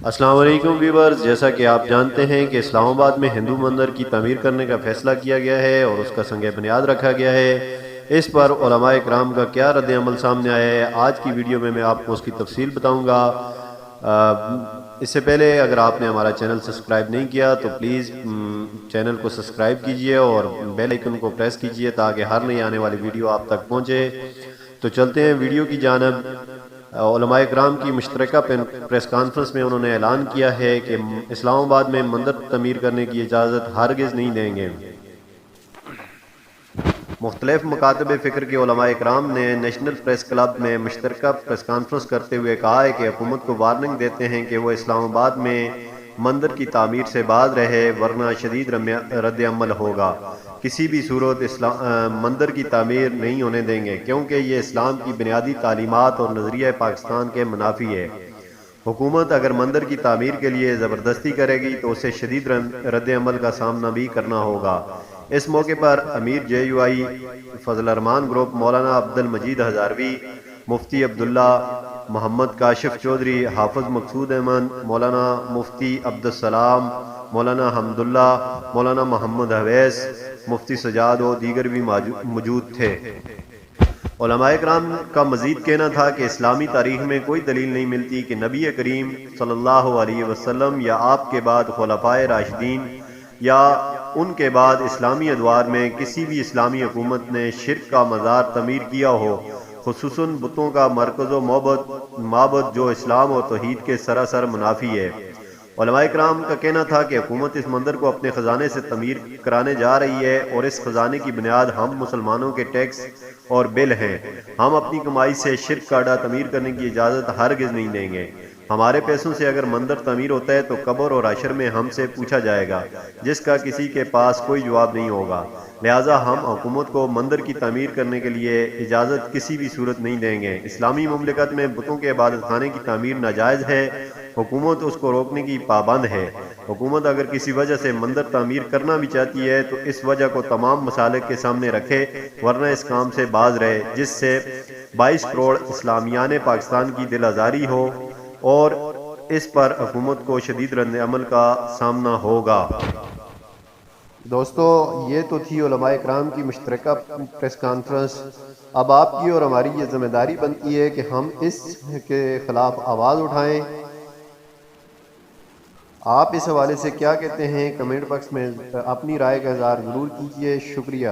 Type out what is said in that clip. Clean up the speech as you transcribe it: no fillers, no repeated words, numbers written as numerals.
السلام علیکم ویورز، جیسا کہ آپ جانتے ہیں کہ اسلام آباد میں ہندو مندر کی تعمیر کرنے کا فیصلہ کیا گیا ہے اور اس کا سنگ بنیاد رکھا گیا ہے۔ اس پر علماء کرام کا کیا رد عمل سامنے آیا ہے، آج کی ویڈیو میں آپ کو اس کی تفصیل بتاؤں گا۔ اس سے پہلے اگر آپ نے ہمارا چینل سبسکرائب نہیں کیا تو پلیز چینل کو سبسکرائب کیجئے اور بیل آئیکن کو پریس کیجئے تاکہ ہر نئی آنے والی ویڈیو آپ تک پہنچے۔ تو چلتے ہیں ویڈیو کی جانب۔ علماء کرام کی مشترکہ پریس کانفرنس میں انہوں نے اعلان کیا ہے کہ اسلام آباد میں مندر تعمیر کرنے کی اجازت ہرگز نہیں دیں گے۔ مختلف مکاتب فکر کے علماء کرام نے نیشنل پریس کلب میں مشترکہ پریس کانفرنس کرتے ہوئے کہا ہے کہ حکومت کو وارننگ دیتے ہیں کہ وہ اسلام آباد میں مندر کی تعمیر سے باز رہے ورنہ شدید رد عمل ہوگا۔ کسی بھی صورت مندر کی تعمیر نہیں ہونے دیں گے کیونکہ یہ اسلام کی بنیادی تعلیمات اور نظریہ پاکستان کے منافی ہے۔ حکومت اگر مندر کی تعمیر کے لیے زبردستی کرے گی تو اسے شدید رد عمل کا سامنا بھی کرنا ہوگا۔ اس موقع پر امیر JUI فضل الرحمان گروپ مولانا عبد المجید ہزاروی، مفتی عبداللہ محمد کاشف چودھری، حافظ مقصود احمد، مولانا مفتی عبدالسلام، مولانا حمداللہ، مولانا محمد حویس، مفتی سجاد و دیگر بھی موجود تھے۔ علماء کرام کا مزید کہنا تھا کہ اسلامی تاریخ میں کوئی دلیل نہیں ملتی کہ نبی کریم صلی اللہ علیہ وسلم یا آپ کے بعد خلفائے راشدین یا ان کے بعد اسلامی ادوار میں کسی بھی اسلامی حکومت نے شرک کا مزار تعمیر کیا ہو، خصوصاً بتوں کا مرکز و معبد جو اسلام اور توحید کے سراسر منافی ہے۔ علماء کرام کا کہنا تھا کہ حکومت اس مندر کو اپنے خزانے سے تعمیر کرانے جا رہی ہے اور اس خزانے کی بنیاد ہم مسلمانوں کے ٹیکس اور بل ہیں۔ ہم اپنی کمائی سے شرک کا اڈا تعمیر کرنے کی اجازت ہرگز نہیں دیں گے۔ ہمارے پیسوں سے اگر مندر تعمیر ہوتا ہے تو قبر اور حشر میں ہم سے پوچھا جائے گا، جس کا کسی کے پاس کوئی جواب نہیں ہوگا۔ لہٰذا ہم حکومت کو مندر کی تعمیر کرنے کے لیے اجازت کسی بھی صورت نہیں دیں گے۔ اسلامی مملکت میں بتوں کے عبادت خانے کی تعمیر ناجائز ہے، حکومت اس کو روکنے کی پابند ہے۔ حکومت اگر کسی وجہ سے مندر تعمیر کرنا بھی چاہتی ہے تو اس وجہ کو تمام مسالک کے سامنے رکھے ورنہ اس کام سے باز رہے، جس سے 22 کروڑ اسلامیان پاکستان کی دل آزاری ہو اور اس پر حکومت کو شدید رد عمل کا سامنا ہوگا۔ دوستو، یہ تو تھی علماء کرام کی مشترکہ پریس کانفرنس۔ اب آپ کی اور ہماری یہ ذمہ داری بنتی ہے کہ ہم اس کے خلاف آواز اٹھائیں۔ آپ اس حوالے سے کیا کہتے ہیں؟ کمنٹ باکس میں اپنی رائے کا اظہار ضرور کیجیے۔ شکریہ۔